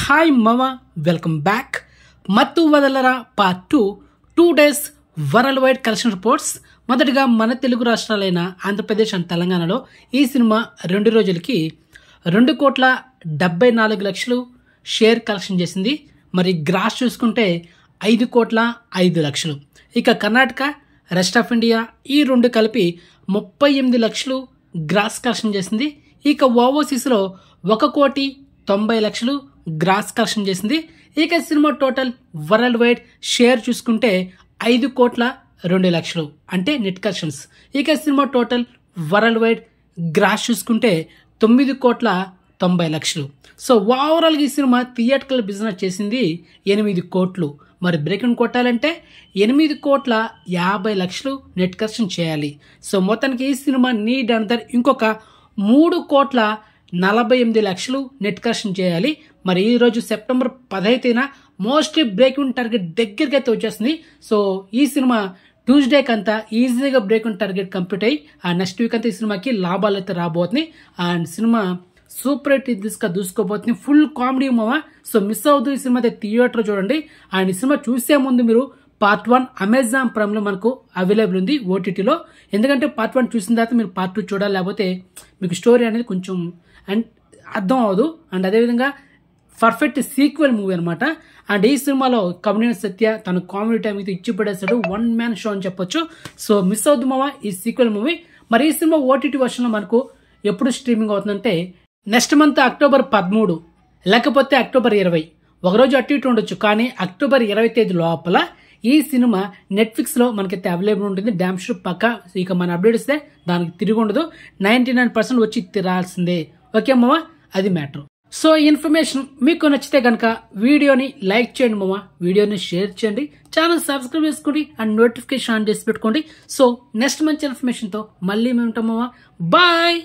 Hi మామ, welcome back. మత్తు వదలరా part 2 days world wide collection reports. మొదటిగా మన తెలుగు రాష్ట్రాలైన ఆంధ్రప్రదేశ్ అండ్ తెలంగాణలో ఈ సినిమా 2 రోజులకి 2,74,00,000 షేర్ కలెక్షన్ చేసింది. మరి గ్రాస్ చూసుకుంటే 5,05,00,000. ఇక కర్ణాటక, రెస్ట్ ఆఫ్ ఇండియా ఈ రెండు కలిపి 38,00,000 గ్రాస్ కలెక్షన్ చేసింది. ఇక ఓవర్సీస్లో 1,90,00,000 గ్రాస్ కలెక్షన్ చేసింది. ఇక cinema total world wide share చూసుకుంటే 5,02,00,000 అంటే నెట్ కలెక్షన్స్. ఇక cinema total world wide gross చూసుకుంటే 9,90,00,000. సో ఓవరాల్గా ఈ సినిమా థియేటర్కల్ బిజినెస్ చేసింది 8 కోట్లు. మరి బ్రేక్ కొట్టాలంటే 8,50,00,000 నెట్ కలెక్షన్ చేయాలి. సో మొత్తానికి ఈ సినిమా నీడ్ అందర్ ఇంకొక 3,48,00,000 నెట్ కలెక్షన్ చేయాలి. మరి ఈరోజు సెప్టెంబర్ 15న మోస్ట్లీ బ్రేక్ టార్గెట్ దగ్గరికి అయితే వచ్చేస్తుంది. సో ఈ సినిమా ట్యూస్డేకి అంతా ఈజీగా బ్రేక్ టార్గెట్ కంప్లీట్ అయ్యి నెక్స్ట్ వీక్ అంతా ఈ సినిమాకి లాభాలు అయితే రాబోతున్నాయి. అండ్ సినిమా సూపర్ హిట్ దూసుకోబోతుంది. ఫుల్ కామెడీ మామ. సో మిస్ అవుతుంది ఈ సినిమా అయితే థియేటర్ చూడండి. అండ్ ఈ సినిమా చూసే ముందు మీరు పార్ట్ 1 అమెజాన్ ప్రైమ్లో మనకు అవైలబుల్ ఉంది ఓటీటీలో. ఎందుకంటే పార్ట్ 1 చూసిన తర్వాత మీరు పార్ట్ 2 చూడాలి, లేకపోతే మీకు స్టోరీ అనేది కొంచెం అర్థం అవ్వదు. అండ్ అదేవిధంగా పర్ఫెక్ట్ సీక్వెల్ మూవీ అనమాట. అండ్ ఈ సినిమాలో కమనీయ సత్య తన కామెడీ టైం అయితే ఇచ్చి పడేస్తాడు. 1 మ్యాన్ షో అని చెప్పొచ్చు. సో మిస్ అవుద్దు మామ ఈ సీక్వెల్ మూవీ. మరి ఈ సినిమా ఓటీటీ వర్షన్లో మనకు ఎప్పుడు స్ట్రీమింగ్ అవుతుందంటే నెక్స్ట్ మంత్ అక్టోబర్ 13 లేకపోతే అక్టోబర్ 20, ఒకరోజు అటు ఇటు ఉండొచ్చు. కానీ అక్టోబర్ 20 తేదీ లోపల ఈ సినిమా నెట్ఫ్లిక్స్లో మనకైతే అవైలబుల్ ఉంటుంది. డ్యామ్ షూర్ పక్కా. ఇక మన అప్డేట్ ఇస్తే దానికి తిరిగి ఉండదు. 99% వచ్చి తిరాల్సిందే. ఓకే మామ, అది మ్యాటర్. సో ఈ ఇన్ఫర్మేషన్ మీకు నచ్చితే కనుక వీడియోని లైక్ చేయండి మామ, వీడియోని షేర్ చేయండి, ఛానల్ సబ్స్క్రైబ్ చేసుకోండి అండ్ నోటిఫికేషన్ ఆన్ చేసి పెట్టుకోండి. సో నెక్స్ట్ మంచి ఇన్ఫర్మేషన్తో మళ్ళీ మేము ఉంటాం మామ. బాయ్.